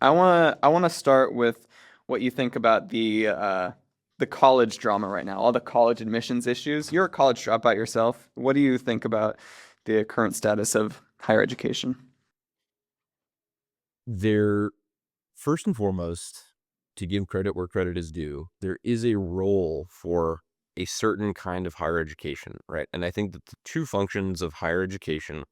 I wanna start with what you think about the college drama right now, all the college admissions issues. You're a college dropout yourself. What do you think about the current status of higher education? There, first and foremost, to give credit where credit is due, there is a role for a certain kind of higher education, right? And I think that the two functions of higher education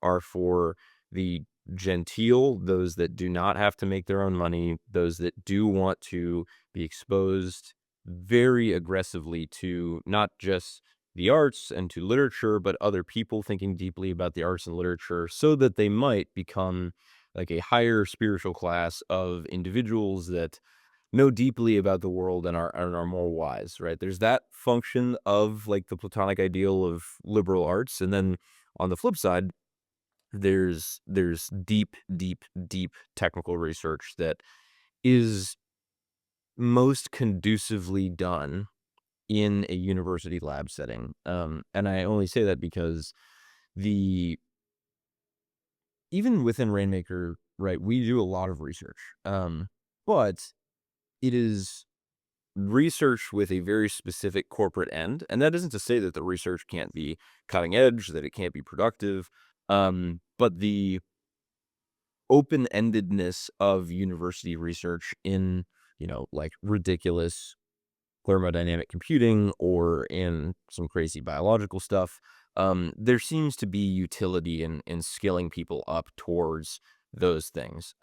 are for the genteel, those that do not have to make their own money, those that do want to be exposed very aggressively to not just the arts and to literature, but other people thinking deeply about the arts and literature so that they might become like a higher spiritual class of individuals that know deeply about the world and are more wise, right? There's that function of like the Platonic ideal of liberal arts. And then on the flip side, there's deep, deep, deep technical research that is most conducively done in a university lab setting. And I only say that because the even within Rainmaker, right, we do a lot of research. But it is research with a very specific corporate end. And that isn't to say that the research can't be cutting edge, that it can't be productive. But the open-endedness of university research in, like ridiculous thermodynamic computing or in some crazy biological stuff, there seems to be utility in skilling people up towards those things.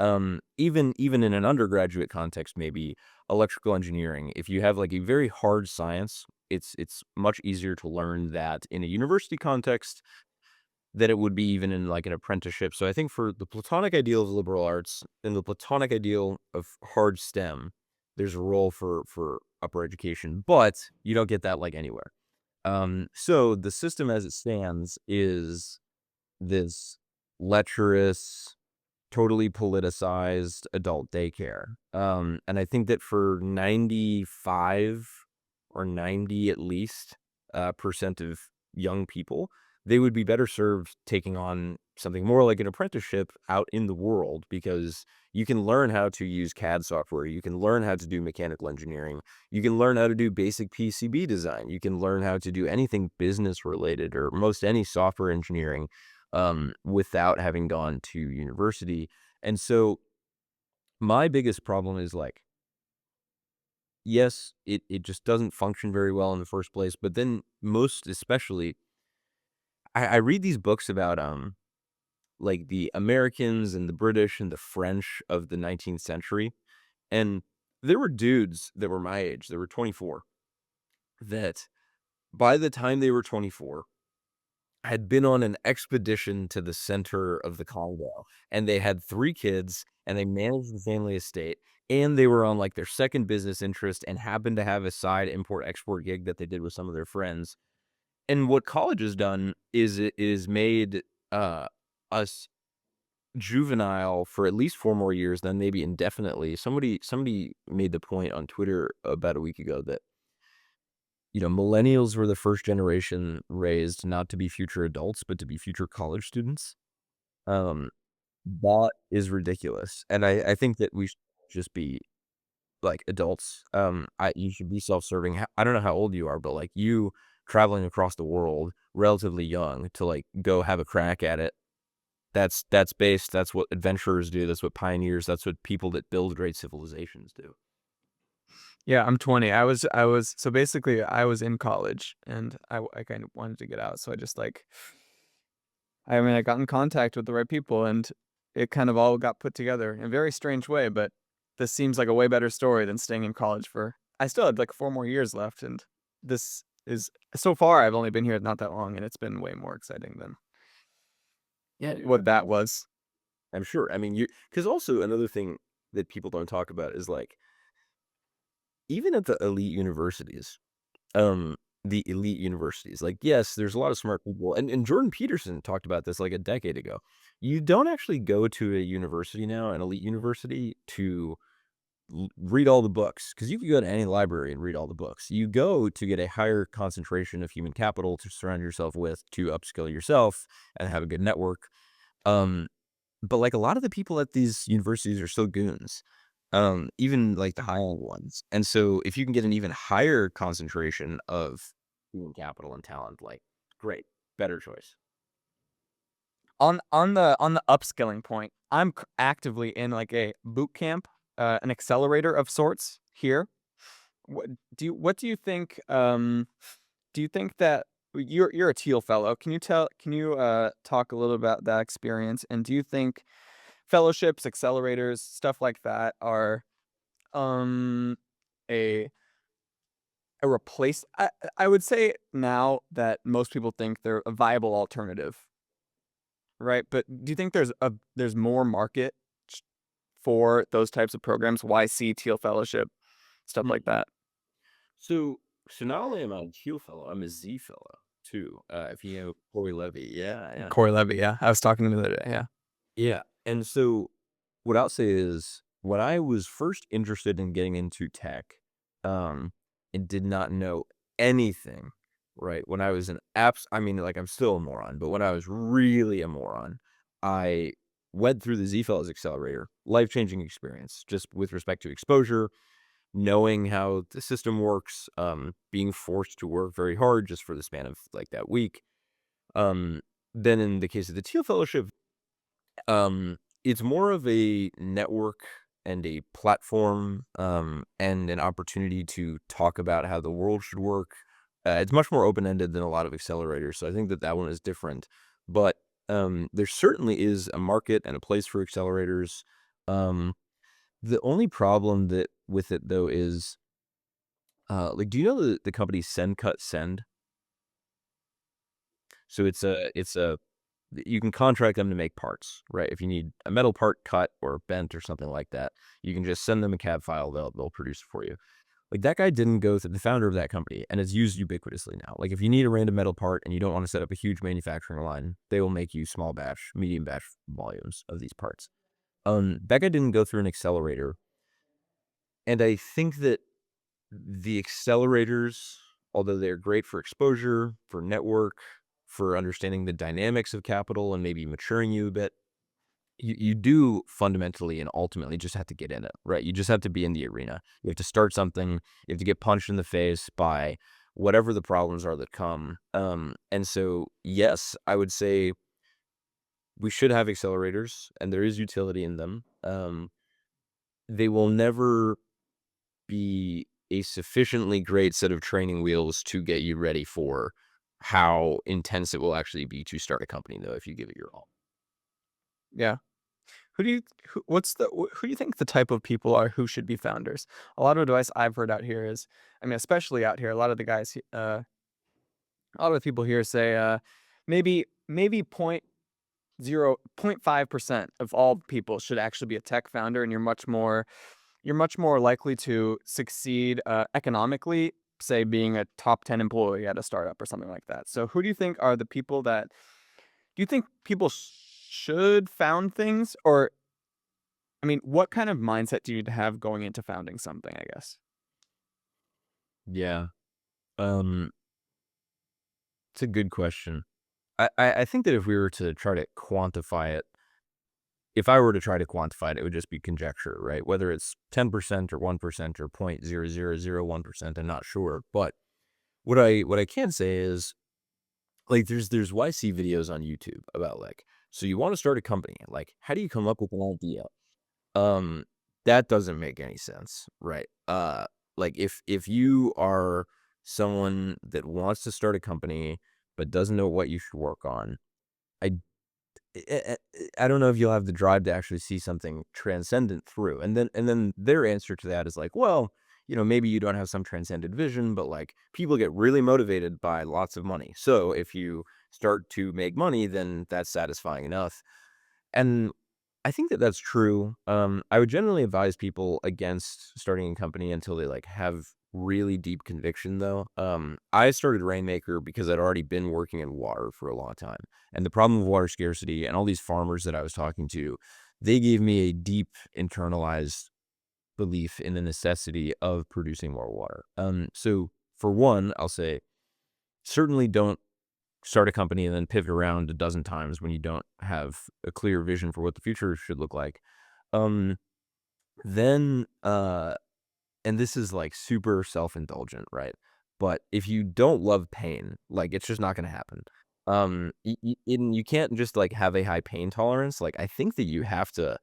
Even in an undergraduate context, maybe electrical engineering, if you have like a very hard science, it's much easier to learn that in a university context than it would be even in like an apprenticeship. So I think for the Platonic ideal of liberal arts and the Platonic ideal of hard STEM, there's a role for upper education, but you don't get that like anywhere. So the system as it stands is this lecherous, totally politicized adult daycare. And I think that for 95 or 90 at least percent of young people, they would be better served taking on something more like an apprenticeship out in the world because you can learn how to use CAD software. You can learn how to do mechanical engineering. You can learn how to do basic PCB design. You can learn how to do anything business related or most any software engineering without having gone to university. And so my biggest problem is like, yes, it just doesn't function very well in the first place. But then most especially, I read these books about like the Americans and the British and the French of the 19th century. And there were dudes that were my age, that were 24, that by the time they were 24, had been on an expedition to the center of the Congo, and they had 3 kids, and they managed the family estate, and they were on, like, their 2nd business interest and happened to have a side import-export gig that they did with some of their friends, and what college has done is it is made, us juvenile for at least 4 more years, then maybe indefinitely. Somebody made the point on Twitter about a week ago that millennials were the first generation raised not to be future adults, but to be future college students. Um, that is ridiculous, and I think that we should just be, like, adults. You should be self-serving. I don't know how old you are, but, like, you traveling across the world relatively young to, like, go have a crack at it, that's what adventurers do, that's what pioneers, that's what people that build great civilizations do. Yeah, I'm 20. I was so basically I was in college and I kind of wanted to get out, so I just like I mean, I got in contact with the right people and it kind of all got put together in a very strange way, but this seems like a way better story than staying in college for I still had like 4 more years left and this is so far I've only been here not that long and it's been way more exciting than Yeah, what that was. I'm sure. I mean, you because also another thing that people don't talk about is, like, even at the elite universities, um, like, yes, there's a lot of smart people, and Jordan Peterson talked about this, like, a decade ago. You don't actually go to a university now, an elite university, to l read all the books because you can go to any library and read all the books. You go to get a higher concentration of human capital to surround yourself with, to upskill yourself and have a good network. Um But, like, a lot of the people at these universities are still goons, even, like, the high-end ones, and so if you can get an even higher concentration of human capital and talent, like, great, better choice. On the upskilling point, I'm actively in like a boot camp, an accelerator of sorts here. What do you think? Do you think that you're a Thiel fellow? Can you talk a little about that experience? And do you think fellowships, accelerators, stuff like that are um a a replace? I would say now that most people think they're a viable alternative, right? But do you think there's more market for those types of programs, YC, Teal Fellowship, stuff like Mhm. that? So so not only am I a Thiel fellow, I'm a Z fellow too, if you know Corey Levy. Yeah, yeah. Corey Levy, yeah. I was talking to him the other day, yeah. Yeah, and so what I'll say is when I was first interested in getting into tech, um, and did not know anything, right? When I was an apps I mean, like, I'm still a moron, but when I was really a moron, I went through the Z Fellows Accelerator. Life-changing experience, just with respect to exposure, knowing how the system works, being forced to work very hard just for the span of, like, that week. Um, then in the case of the Teal Fellowship, it's more of a network and a platform, and an opportunity to talk about how the world should work. It's much more open-ended than a lot of accelerators, so I think that that one is different. But, there certainly is a market and a place for accelerators. Um, the only problem that with it though is, like, do you know the company Send Cut Send? So it's a you can contract them to make parts, right? If you need a metal part cut or bent or something like that, you can just send them a CAD file, they'll produce it for you. Like, that guy didn't go through the founder of that company, and it's used ubiquitously now. Like, if you need a random metal part and you don't wanna set up a huge manufacturing line, they will make you small batch, medium batch volumes of these parts. That guy didn't go through an accelerator, and I think that the accelerators, although they're great for exposure, for network, for understanding the dynamics of capital and maybe maturing you a bit, you do fundamentally and ultimately just have to get in it, right? You just have to be in the arena. You have to start something. You have to get punched in the face by whatever the problems are that come. And so, yes, I would say we should have accelerators, and there is utility in them. They will never be a sufficiently great set of training wheels to get you ready for how intense it will actually be to start a company, though, if you give it your all. Yeah. Who do you think the type of people are who should be founders? A lot of advice I've heard out here is, I mean, especially out here, a lot of the guys, a lot of the people here say, maybe 0.5% of all people should actually be a tech founder, and you're much more likely to succeed economically, say being a top 10 employee at a startup or something like that. So who do you think are the people that do you think people should found things? Or, I mean, what kind of mindset do you have going into founding something, I guess? Yeah. Um, it's a good question. I think that if we were to try to quantify it, if I were to try to quantify it, it would just be conjecture, right? Whether it's 10% or 1% or 0.0001%, I'm not sure. But what I can say is, like, there's YC videos on YouTube about, like, so you want to start a company, like, how do you come up with an idea? Um, that doesn't make any sense, right? Like, if you are someone that wants to start a company but doesn't know what you should work on, I I don't know if you'll have the drive to actually see something transcendent through. And then their answer to that is like, well, maybe you don't have some transcendent vision, but like people get really motivated by lots of money. So if you start to make money, then that's satisfying enough. And I think that that's true. I would generally advise people against starting a company until they like have really deep conviction, though. I started Rainmaker because I'd already been working in water for a long time, and the problem of water scarcity and all these farmers that I was talking to, they gave me a deep internalized belief in the necessity of producing more water. So for one, I'll say certainly don't start a company and then pivot around a dozen times when you don't have a clear vision for what the future should look like. Um, then, and this is like super self-indulgent, right? But if you don't love pain, like it's just not going to happen. And you can't just like have a high pain tolerance. Like I think that you have to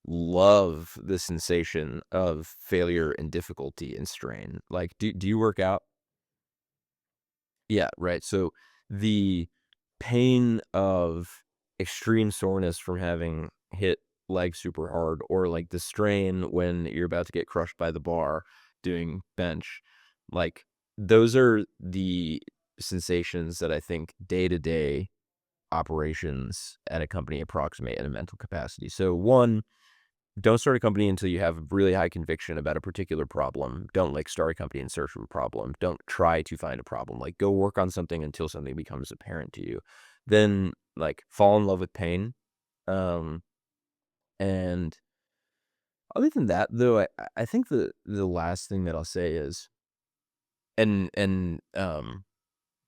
love the sensation of failure and difficulty and strain. Like, do you work out? Yeah, right. So the pain of extreme soreness from having hit leg super hard, or like the strain when you're about to get crushed by the bar doing bench, like those are the sensations that I think day to day operations at a company approximate in a mental capacity. So one, don't start a company until you have really high conviction about a particular problem. Don't like start a company in search of a problem. Don't try to find a problem. Like go work on something until something becomes apparent to you. Then like fall in love with pain. Um, and other than that, though, I think the last thing that I'll say is, and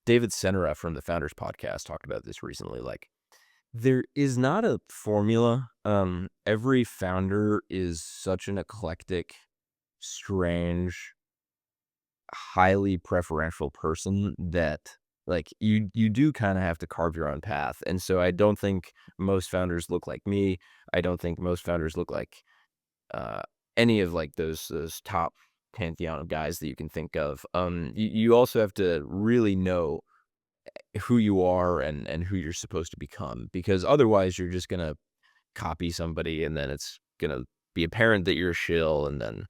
David Senra from the Founders Podcast talked about this recently. Like there is not a formula. Every founder is such an eclectic, strange, highly preferential person that like you do kind of have to carve your own path. And so I don't think most founders look like me. I don't think most founders look like uh any of like those top pantheon of guys that you can think of. You also have to really know who you are and who you're supposed to become, because otherwise you're just gonna copy somebody and then it's gonna be apparent that you're a shill, and then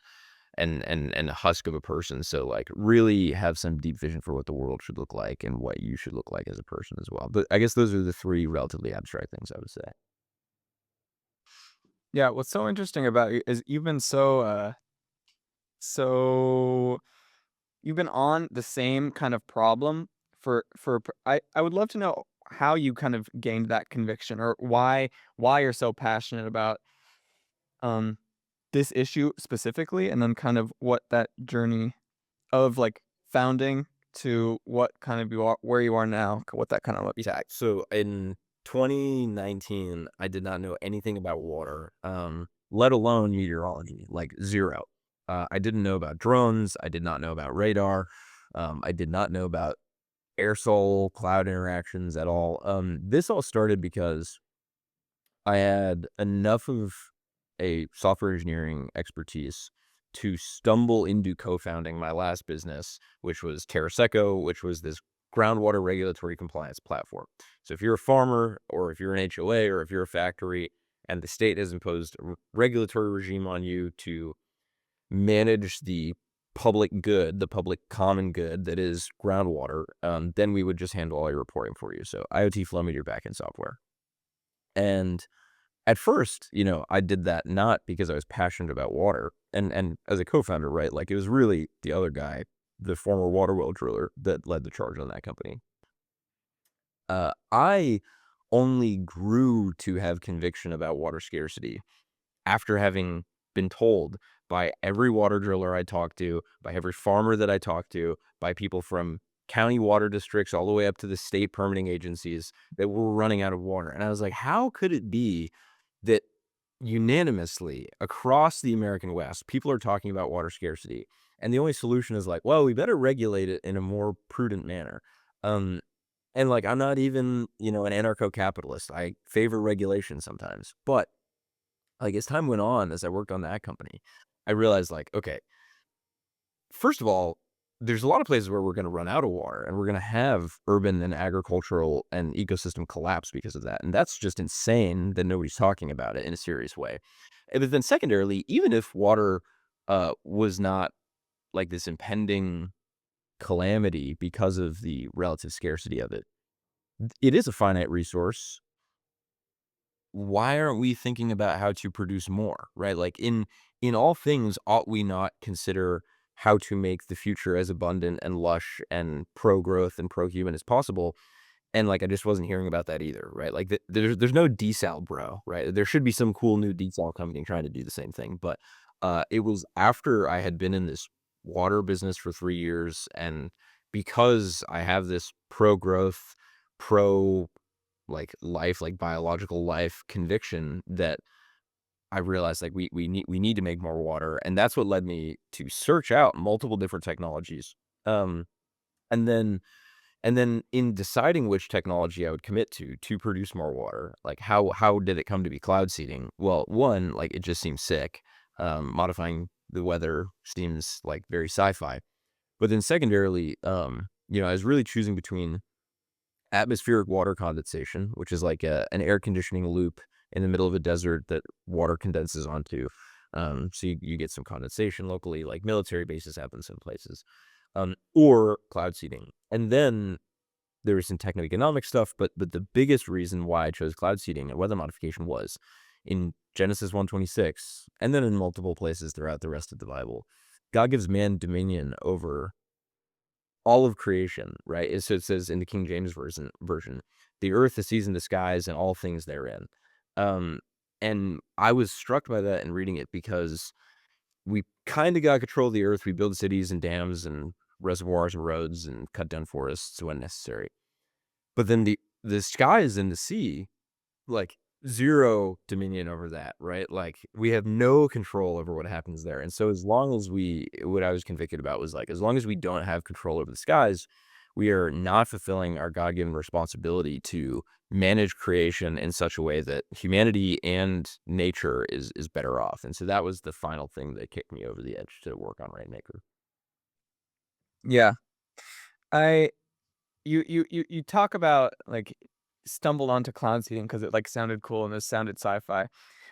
and a husk of a person. So like really have some deep vision for what the world should look like and what you should look like as a person as well. But I guess those are the three relatively abstract things I would say. Yeah, what's so interesting about you is you've been so you've been on the same kind of problem I would love to know how you kind of gained that conviction, or why you're so passionate about um this issue specifically, and then kind of what that journey of like founding to what kind of you are where you are now, what that kind of looks Yeah. like. So in 2019, I did not know anything about water, let alone meteorology, like zero. I didn't know about drones. I did not know about radar. I did not know about aerosol cloud interactions at all. This all started because I had enough of a software engineering expertise to stumble into co-founding my last business, which was TerraSeco, which was this groundwater regulatory compliance platform. So if you're a farmer, or if you're an HOA, or if you're a factory, and the state has imposed a regulatory regime on you to manage the public good, the public common good that is groundwater, then we would just handle all your reporting for you. So IoT flow meter backend software. And at first, I did that not because I was passionate about water, and as a co-founder, right, like, it was really the other guy, the former water well driller, that led the charge on that company. I only grew to have conviction about water scarcity after having been told by every water driller I talked to, by every farmer that I talked to, by people from county water districts all the way up to the state permitting agencies, that we're running out of water. And I was like, how could it be that unanimously across the American West, people are talking about water scarcity, and the only solution is like, well, we better regulate it in a more prudent manner. Um, and like, I'm not even, an anarcho-capitalist. I favor regulation sometimes, but like as time went on, as I worked on that company, I realized like, okay, first of all, there's a lot of places where we're going to run out of water, and we're going to have urban and agricultural and ecosystem collapse because of that. And that's just insane that nobody's talking about it in a serious way. But then secondarily, even if water was not like this impending calamity because of the relative scarcity of it, it is a finite resource. Why aren't we thinking about how to produce more, right? Like in all things, ought we not consider how to make the future as abundant and lush and pro growth and pro human as possible? And like I just wasn't hearing about that either, right? Like there's no desal, bro, right? There should be some cool new desal company trying to do the same thing, but it was after I had been in this water business for 3 years, and because I have this pro growth, pro life, like biological life conviction that I realized like we need to make more water, and that's what led me to search out multiple different technologies. Um, and then and then in deciding which technology I would commit to produce more water, like how did it come to be cloud seeding? Well, one, like it just seems sick. Modifying the weather seems like very sci-fi. But then secondarily, I was really choosing between atmospheric water condensation, which is like an air conditioning loop in the middle of a desert that water condenses onto. So you get some condensation locally, like military bases have in some places, or cloud seeding. And then there was some techno-economic stuff, but the biggest reason why I chose cloud seeding and weather modification was in Genesis 1:26, and then in multiple places throughout the rest of the Bible. God gives man dominion over all of creation, right? So it says in the King James version, the earth, the seas, and the skies, and all things therein. Um, and I was struck by that in reading it because we kind of got control of the earth. We build cities and dams and reservoirs and roads and cut down forests when necessary. But then the skies and the sea, like, 0 dominion over that, right? Like, we have no control over what happens there, and so as long as what I was convicted about was, like, as long as we don't have control over the skies, we are not fulfilling our God-given responsibility to manage creation in such a way that humanity and nature is better off, and so that was the final thing that kicked me over the edge to work on Rainmaker. Yeah. I you talk about, like, stumbled onto cloud seeding because it, like, sounded cool and it sounded sci-fi.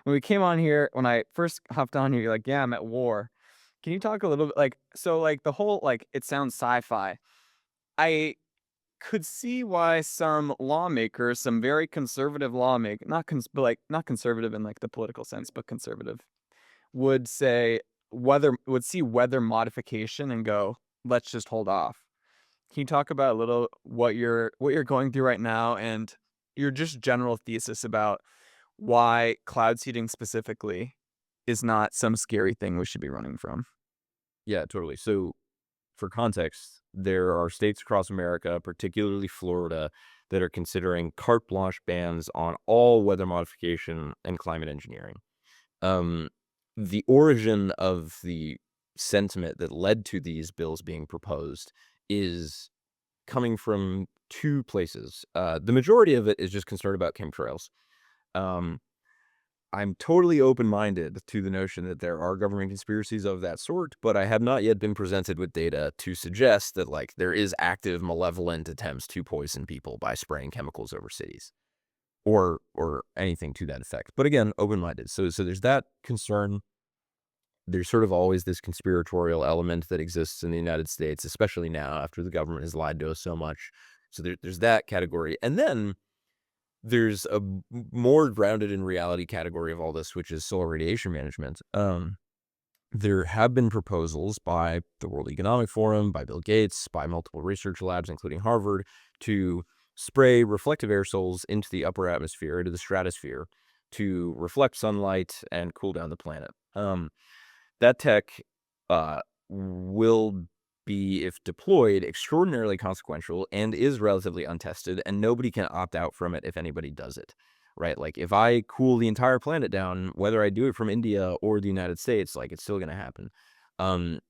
When we came on here when I first hopped on here, you're like, "Yeah, I'm at war." Can you talk a little bit like so, like, the whole, like, it sounds sci-fi. I could see why some lawmakers, some very conservative lawmak not cons but, like, not conservative in, like, the political sense, but conservative, would say would see weather modification and go, "Let's just hold off." Can you talk about a little what you're going through right now and your just general thesis about why cloud seeding specifically is not some scary thing we should be running from? Yeah, totally. So for context, there are states across America, particularly Florida, that are considering carte blanche bans on all weather modification and climate engineering. Um, the origin of the sentiment that led to these bills being proposed is coming from two places. The majority of it is just concerned about chemtrails. Um, I'm totally open-minded to the notion that there are government conspiracies of that sort, but I have not yet been presented with data to suggest that, like, there is active malevolent attempts to poison people by spraying chemicals over cities or anything to that effect. But again, open-minded. So there's that concern. There's sort of always this conspiratorial element that exists in the United States, especially now after the government has lied to us so much. So there's that category. And then there's a more grounded in reality category of all this, which is solar radiation management. There have been proposals by the World Economic Forum, by Bill Gates, by multiple research labs, including Harvard, to spray reflective aerosols into the upper atmosphere, into the stratosphere, to reflect sunlight and cool down the planet. That tech will be, if deployed, extraordinarily consequential and is relatively untested, and nobody can opt out from it if anybody does it, right? Like, if I cool the entire planet down, whether I do it from India or the United States, like, it's still gonna happen. Um,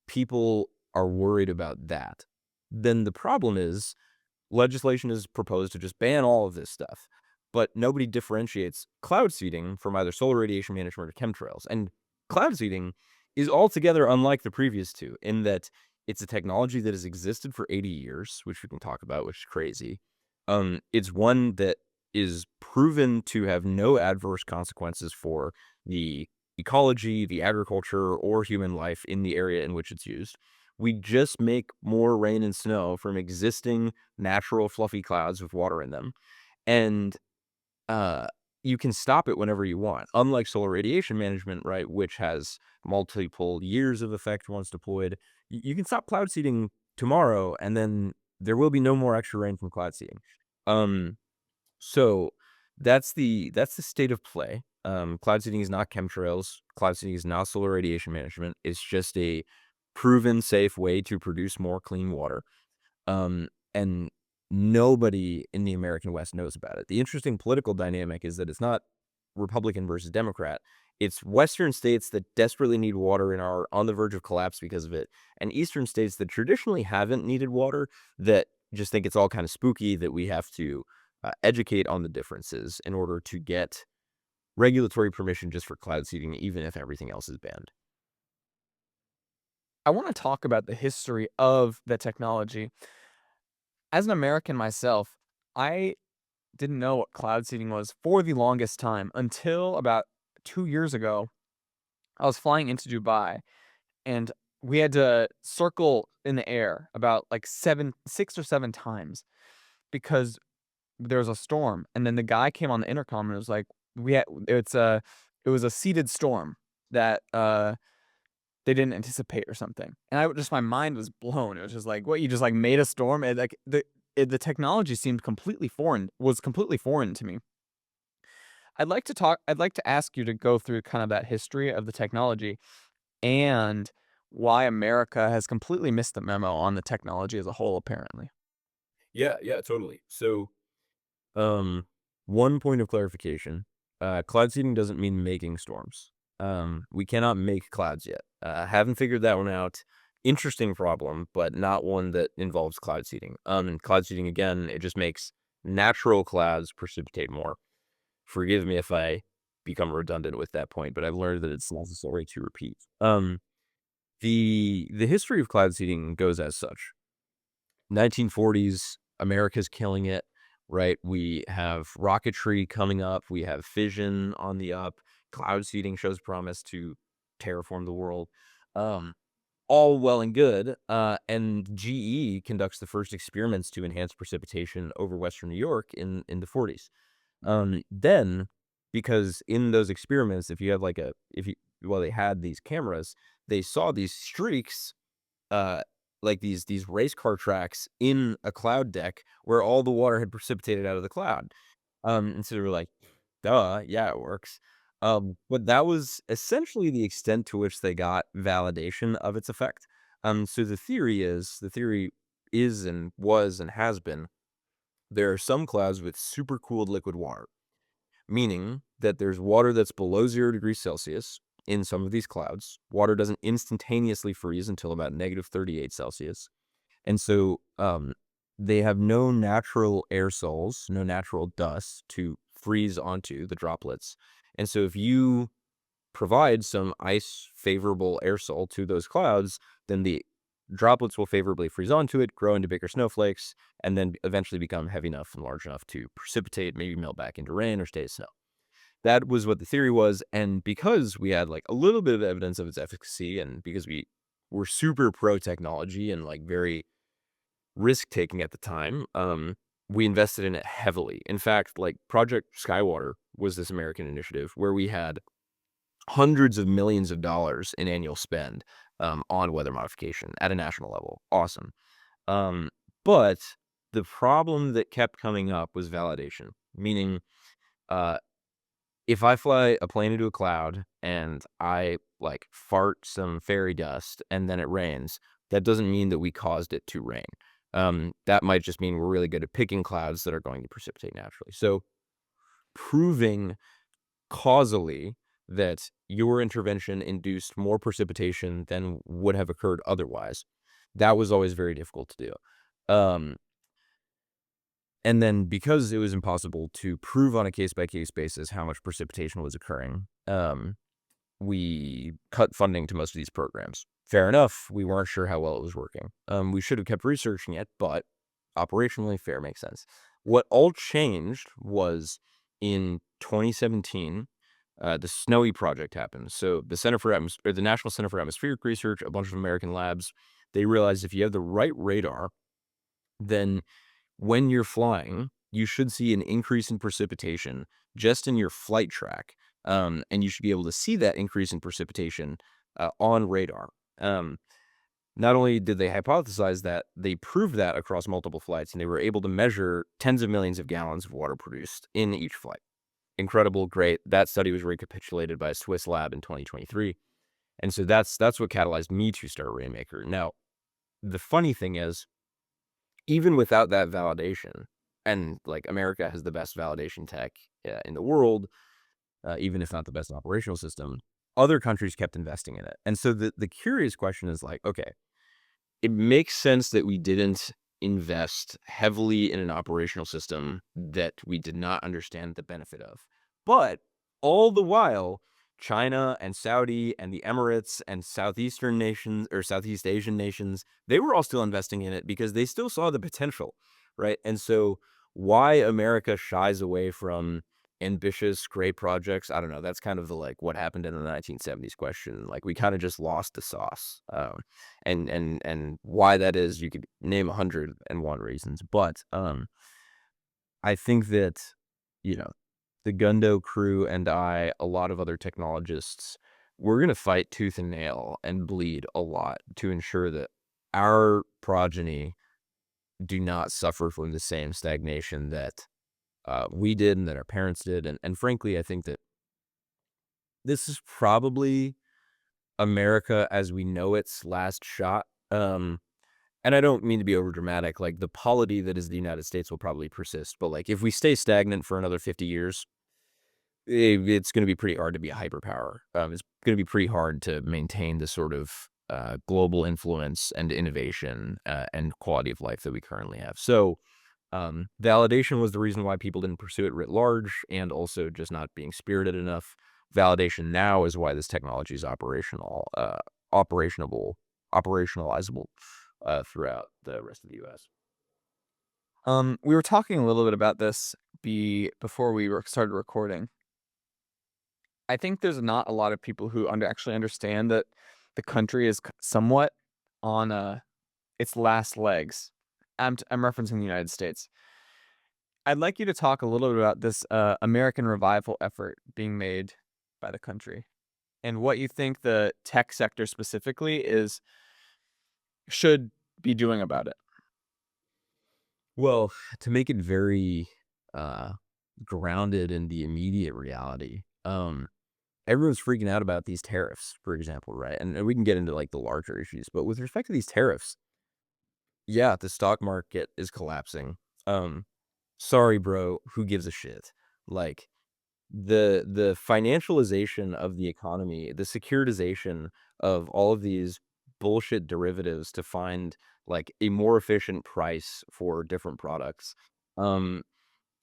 People are worried about that. Then the problem is legislation is proposed to just ban all of this stuff, but nobody differentiates cloud seeding from either solar radiation management or chemtrails. And cloud seeding is altogether unlike the previous two in that it's a technology that has existed for 80 years, which we can talk about, which is crazy. It's one that is proven to have no adverse consequences for the ecology, the agriculture, or human life in the area in which it's used. We just make more rain and snow from existing natural fluffy clouds with water in them, and, uh, you can stop it whenever you want. Unlike solar radiation management, right, which has multiple years of effect once deployed, you can stop cloud seeding tomorrow, and then there will be no more extra rain from cloud seeding. Um, so that's the state of play. Cloud seeding is not chemtrails. Cloud seeding is not solar radiation management. It's just a proven safe way to produce more clean water. And nobody in the American West knows about it. The interesting political dynamic is that it's not Republican versus Democrat. It's Western states that desperately need water and are on the verge of collapse because of it, and Eastern states that traditionally haven't needed water that just think it's all kind of spooky that we have to educate on the differences in order to get regulatory permission just for cloud seeding, even if everything else is banned. I want to talk about the history of the technology. As an American myself, I didn't know what cloud seeding was for the longest time until about 2 years ago. I was flying into Dubai and we had to circle in the air about like 6 or 7 times because there was a storm. And then the guy came on the intercom and was like, "We had it was a seeded storm that they didn't anticipate or something." And I just my mind was blown. It was just like, "What, you just like made a storm?" And like the technology seemed completely foreign to me. I'd like to ask you to go through kind of that history of the technology and why America has completely missed the memo on the technology as a whole, apparently. Yeah, yeah, totally. So, um, one point of clarification, cloud seeding doesn't mean making storms. We cannot make clouds yet. Haven't figured that one out. Interesting problem, but not one that involves cloud seeding. And cloud seeding, again, it just makes natural clouds precipitate more. Forgive me if I become redundant with that point, but I've learned that it's necessary to repeat. The history of cloud seeding goes as such. 1940s, America's killing it, right? We have rocketry coming up, we have fission on the up, cloud seeding shows promise to terraform the world. Um, all well and good, and GE conducts the first experiments to enhance precipitation over Western New York in the 40s. Then, because in those experiments, if you have like a if you well, they had these cameras, they saw these streaks, uh, like these race car tracks in a cloud deck where all the water had precipitated out of the cloud. And so they were like, "Duh, yeah, it works." But that was essentially the extent to which they got validation of its effect. So the theory is and was and has been, there are some clouds with super cooled liquid water, meaning that there's water that's below 0 degrees Celsius in some of these clouds. Water doesn't instantaneously freeze until about -38 Celsius. And so they have no natural aerosols, no natural dust to freeze onto the droplets. And so if you provide some ice favorable aerosol to those clouds, then the droplets will favorably freeze onto it, grow into bigger snowflakes, and then eventually become heavy enough and large enough to precipitate, maybe melt back into rain or stay as snow. That was what the theory was. And because we had like a little bit of evidence of its efficacy, and because we were super pro technology and like very risk taking at the time, we invested in it heavily. In fact, like Project Skywater was this American initiative where we had hundreds of millions of dollars in annual spend on weather modification at a national level. Awesome. Um, but the problem that kept coming up was validation, meaning uh, if I fly a plane into a cloud and I like fart some fairy dust and then it rains, that doesn't mean that we caused it to rain. That might just mean we're really good at picking clouds that are going to precipitate naturally. So proving causally that your intervention induced more precipitation than would have occurred otherwise, that was always very difficult to do. And then because it was impossible to prove on a case by case basis how much precipitation was occurring, we cut funding to most of these programs. Fair enough, we weren't sure how well it was working. We should have kept researching it, but operationally, fair makes sense. What all changed was in 2017, the Snowy project happened. So the National Center for Atmospheric Research, a bunch of American labs, they realized if you have the right radar, then when you're flying, you should see an increase in precipitation just in your flight track, and you should be able to see that increase in precipitation on radar. Um, Not only did they hypothesize that, they proved that across multiple flights, and they were able to measure tens of millions of gallons of water produced in each flight. Incredible, great. That study was recapitulated by a Swiss lab in 2023, and so that's what catalyzed me to start Rainmaker. Now, the funny thing is, even without that validation, and like America has the best validation tech in the world, even if not the best operational system, other countries kept investing in it. And so the curious question is like, okay, it makes sense that we didn't invest heavily in an operational system that we did not understand the benefit of. But all the while, China and Saudi and the Emirates and Southeastern nations or Southeast Asian nations, they were all still investing in it because they still saw the potential, right? And so why America shies away from ambitious, great projects, I don't know. That's kind of the like what happened in the 1970s question. Like we kind of just lost the sauce. And why that is, you could name 101 reasons, but, I think that, you know, the Gundo crew and a lot of other technologists, we're gonna fight tooth and nail and bleed a lot to ensure that our progeny do not suffer from the same stagnation that, we did and that our parents did, and frankly, I think that this is probably America as we know its last shot, and I don't mean to be overdramatic, like, the polity that is the United States will probably persist, but, like, if we stay stagnant for another 50 years, it's gonna be pretty hard to be a hyperpower. It's gonna be pretty hard to maintain the sort of, global influence and innovation, and quality of life that we currently have. So, validation was the reason why people didn't pursue it writ large, and also just not being spirited enough. Validation now is why this technology is operationable operationalizable, throughout the rest of the US. We were talking a little bit about this before we started recording. I think there's not a lot of people who actually understand that the country is somewhat on its last legs. I'm referencing the United States. I'd like you to talk a little bit about this American revival effort being made by the country and what you think the tech sector specifically should be doing about it. Well, to make it very, uh, grounded in the immediate reality, everyone's freaking out about these tariffs, for example, right? And we can get into, like, the larger issues, but with respect to these tariffs, yeah, the stock market is collapsing. Um, sorry, bro, who gives a shit? Like, the financialization of the economy, the securitization of all of these bullshit derivatives to find, like, a more efficient price for different products. Um,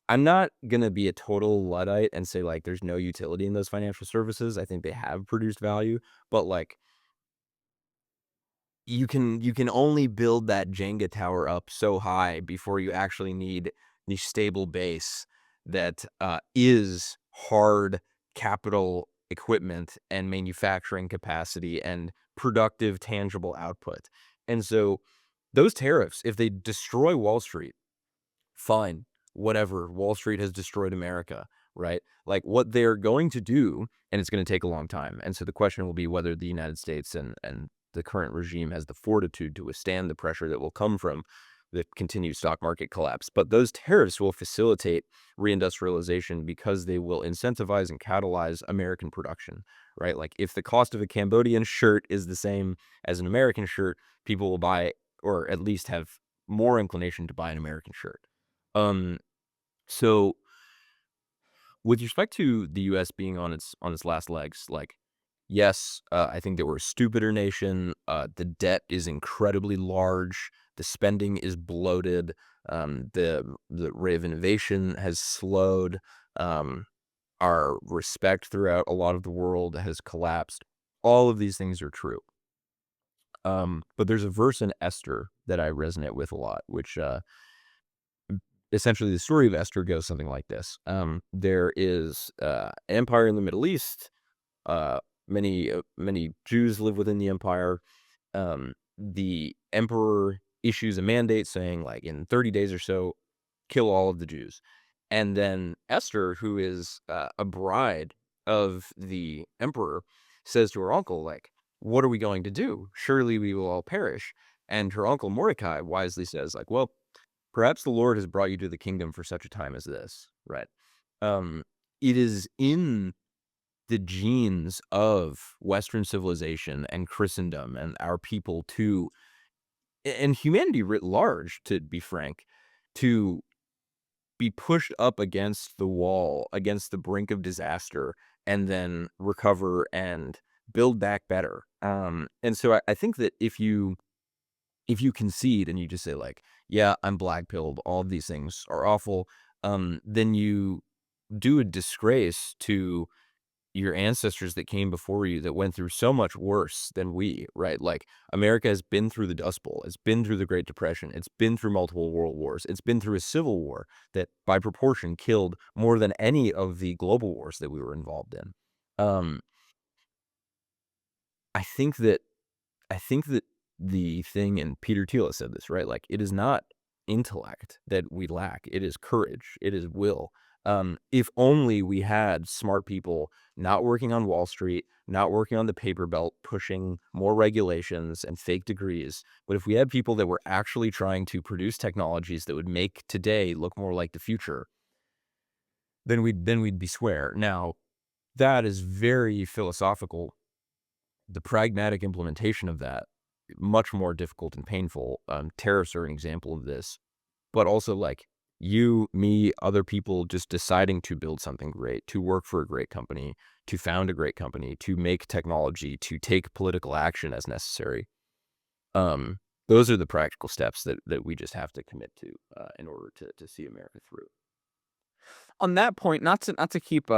I'm not gonna be a total Luddite and say, like, there's no utility in those financial services. I think they have produced value, but, like, you can only build that Jenga tower up so high before you actually need the stable base that, is hard capital equipment and manufacturing capacity and productive, tangible output. And so, those tariffs, if they destroy Wall Street, fine, whatever. Wall Street has destroyed America, right? Like what they're going to do, and it's going to take a long time. And so the question will be whether the United States and the current regime has the fortitude to withstand the pressure that will come from the continued stock market collapse. But those tariffs will facilitate reindustrialization because they will incentivize and catalyze American production, right? Like if the cost of a Cambodian shirt is the same as an American shirt, people will buy or at least have more inclination to buy an American shirt. Um, so with respect to the US being on its last legs, like, yes, I think that we're a stupider nation. The debt is incredibly large. The spending is bloated. The rate of innovation has slowed. Um, our respect throughout a lot of the world has collapsed. All of these things are true. But there's a verse in Esther that I resonate with a lot, which essentially the story of Esther goes something like this. There is an empire in the Middle East. Many Jews live within the empire. The emperor issues a mandate saying, like, in 30 days or so, kill all of the Jews. And then Esther, who is a bride of the emperor, says to her uncle, like, what are we going to do? Surely we will all perish. And her uncle Mordecai wisely says, like, well, perhaps the Lord has brought you to the kingdom for such a time as this, right? Um, it is in the genes of Western civilization and Christendom and our people to and humanity writ large, to be frank, to be pushed up against the wall, against the brink of disaster, and then recover and build back better. And so I think that if you concede and you just say like, yeah, I'm black pilled, all of these things are awful, then you do a disgrace to your ancestors that came before you that went through so much worse than we, right? Like America has been through the Dust Bowl, it's been through the Great Depression, it's been through multiple world wars, it's been through a civil war that by proportion killed more than any of the global wars that we were involved in. Um, I think that I think that the thing, and Peter Thiel has said this, right? Like, it is not intellect that we lack. It is courage. It is will. If only we had smart people not working on Wall Street, not working on the paper belt, pushing more regulations and fake degrees. But if we had people that were actually trying to produce technologies that would make today look more like the future, then we'd be square. Now, that is very philosophical. The pragmatic implementation of that, much more difficult and painful. Tariffs are an example of this, but also like you, me, other people just deciding to build something great, to work for a great company, to found a great company, to make technology, to take political action as necessary. Um, those are the practical steps that we just have to commit to in order to see America through. On that point, not to keep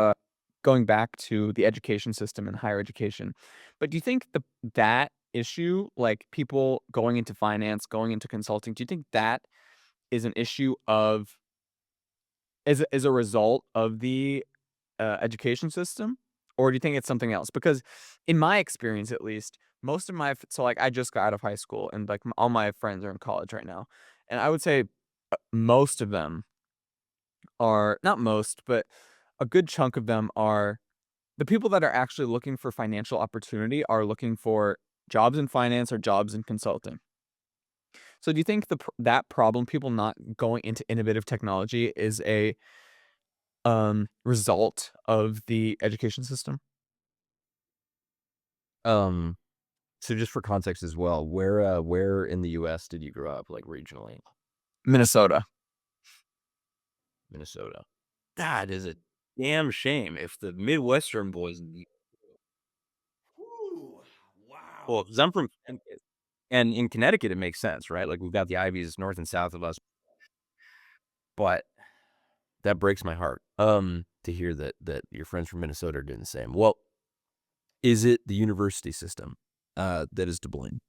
going back to the education system and higher education, but do you think that issue, like people going into finance, going into consulting, do you think that is an issue of is a result of the education system, or do you think it's something else? Because in my experience, at least, most of my so like I just got out of high school, and like all my friends are in college right now, and I would say most of them are not most, but a good chunk of them are the people that are actually looking for financial opportunity are looking for jobs in finance or jobs in consulting. So do you think that problem, people not going into innovative technology, is a result of the education system? Um, so just for context as well, where in the US did you grow up, like regionally? Minnesota. Minnesota. That is a damn shame if the Midwestern boys Whew, well, wow. 'cause I'm from Connecticut, and in Connecticut, it makes sense, right? Like, we've got the Ivies north and south of us, but that breaks my heart, to hear that your friends from Minnesota are doing the same. Well, is it the university system, that is to blame?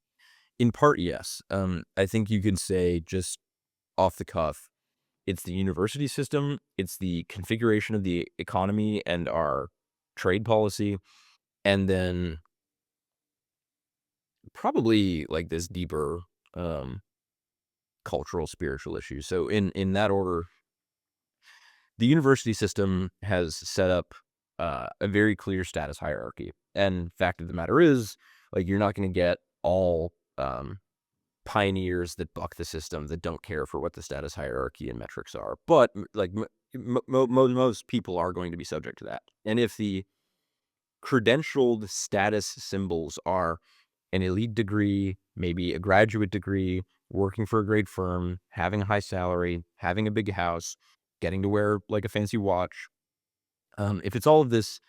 In part, yes. I think you could say just off the cuff, it's the university system, it's the configuration of the economy and our trade policy, and then probably, like, this deeper, um, cultural, spiritual issue. So in that order, the university system has set up, a very clear status hierarchy, and fact of the matter is, like, you're not gonna get all, pioneers that buck the system, that don't care for what the status hierarchy and metrics are, but, like, most people are going to be subject to that, and if the credentialed status symbols are an elite degree, maybe a graduate degree, working for a great firm, having a high salary, having a big house, getting to wear like a fancy watch. If it's all of this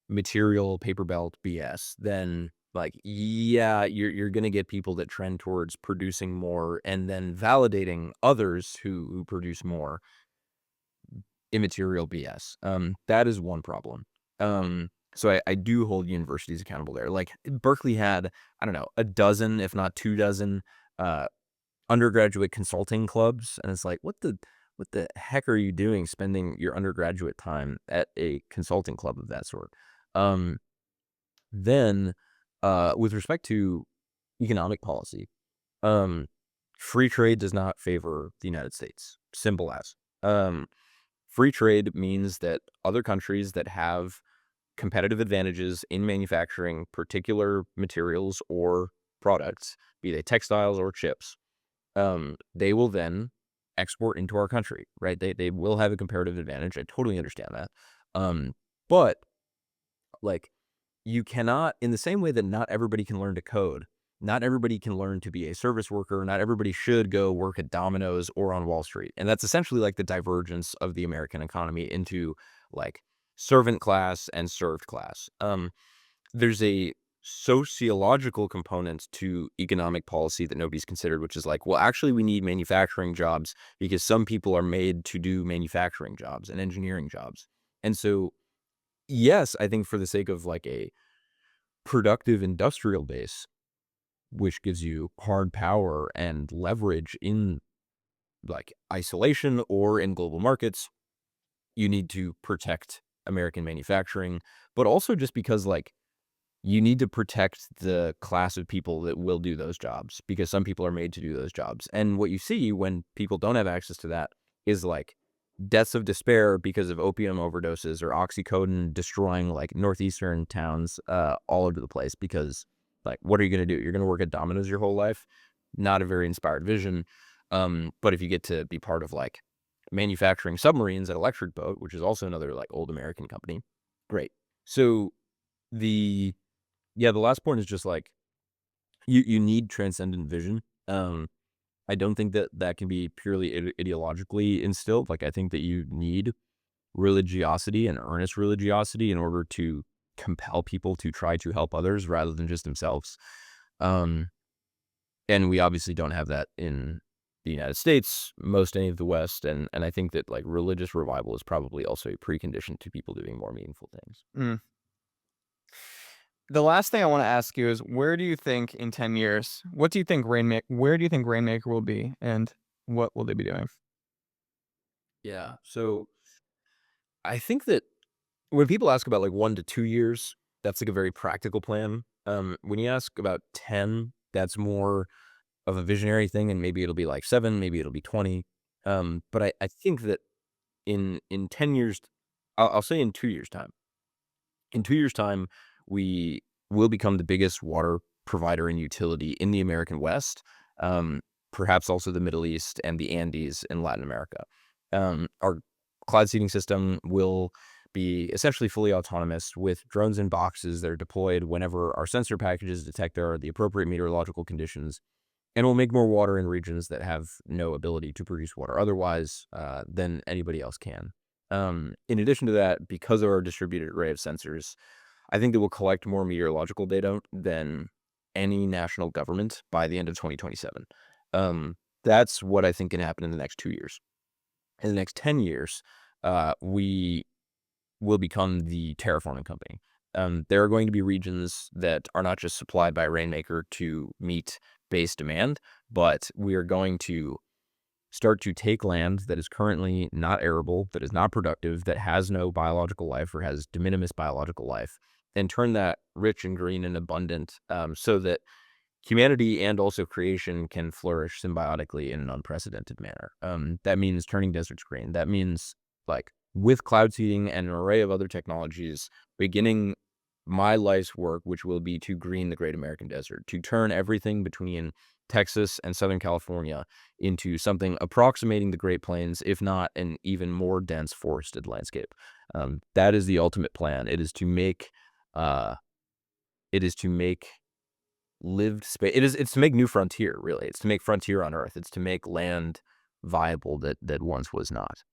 material paper belt BS, then like, yeah, you're gonna get people that trend towards producing more and then validating others who produce more immaterial BS. That is one problem. So I do hold universities accountable there. Like Berkeley had, I don't know, a dozen, if not 2 dozen, uh, undergraduate consulting clubs, and it's like, what the heck are you doing spending your undergraduate time at a consulting club of that sort? Um, then, with respect to economic policy, um, free trade does not favor the United States. Simple as. Free trade means that other countries that have competitive advantages in manufacturing particular materials or products, be they textiles or chips, they will then export into our country, right? They will have a comparative advantage. I totally understand that. Um, but like you cannot, in the same way that not everybody can learn to code, not everybody can learn to be a service worker. Not everybody should go work at Domino's or on Wall Street. And that's essentially like the divergence of the American economy into like servant class and served class. There's a sociological component to economic policy that nobody's considered, which is like, well, actually, we need manufacturing jobs because some people are made to do manufacturing jobs and engineering jobs. And so, yes, I think for the sake of like a productive industrial base, which gives you hard power and leverage in like isolation or in global markets, you need to protect American manufacturing, but also just because like you need to protect the class of people that will do those jobs because some people are made to do those jobs. And what you see when people don't have access to that is like deaths of despair because of opium overdoses or oxycodone destroying like northeastern towns all over the place because like what are you going to do? You're going to work at Domino's your whole life? Not a very inspired vision. But if you get to be part of like manufacturing submarines at Electric Boat, which is also another like old American company, great. So the the last point is just like you need transcendent vision. I don't think that that can be purely ideologically instilled. Like I think that you need religiosity and earnest religiosity in order to compel people to try to help others rather than just themselves. Um, and we obviously don't have that in the United States, most any of the West, and I think that like religious revival is probably also a precondition to people doing more meaningful things. Mm. The last thing I want to ask you is, where do you think in 10 years, what do you think where do you think Rainmaker will be, and what will they be doing? Yeah. So I think that when people ask about like 1 to 2 years, that's like a very practical plan. When you ask about 10, that's more of a visionary thing, and maybe it'll be like 7, maybe it'll be 20. But I think that in 10 years, I'll say in 2 years' time. In 2 years' time, we will become the biggest water provider and utility in the American West, perhaps also the Middle East and the Andes in Latin America. Our cloud seeding system will be essentially fully autonomous with drones in boxes that are deployed whenever our sensor packages detect there are the appropriate meteorological conditions, and will make more water in regions that have no ability to produce water otherwise than anybody else can. In addition to that, because of our distributed array of sensors, I think that we'll collect more meteorological data than any national government by the end of 2027. That's what I think can happen in the next 2 years. In the next 10 years, we will become the terraforming company. There are going to be regions that are not just supplied by Rainmaker to meet base demand, but we are going to start to take land that is currently not arable, that is not productive, that has no biological life or has de minimis biological life, and turn that rich and green and abundant so that humanity and also creation can flourish symbiotically in an unprecedented manner. That means turning deserts green. That means like with cloud seeding and an array of other technologies, beginning my life's work, which will be to green the Great American Desert, to turn everything between Texas and Southern California into something approximating the Great Plains, if not an even more dense forested landscape. That is the ultimate plan. Uh, it is to make lived space. It's to make new frontier, really. It's to make frontier on Earth. It's to make land viable that once was not.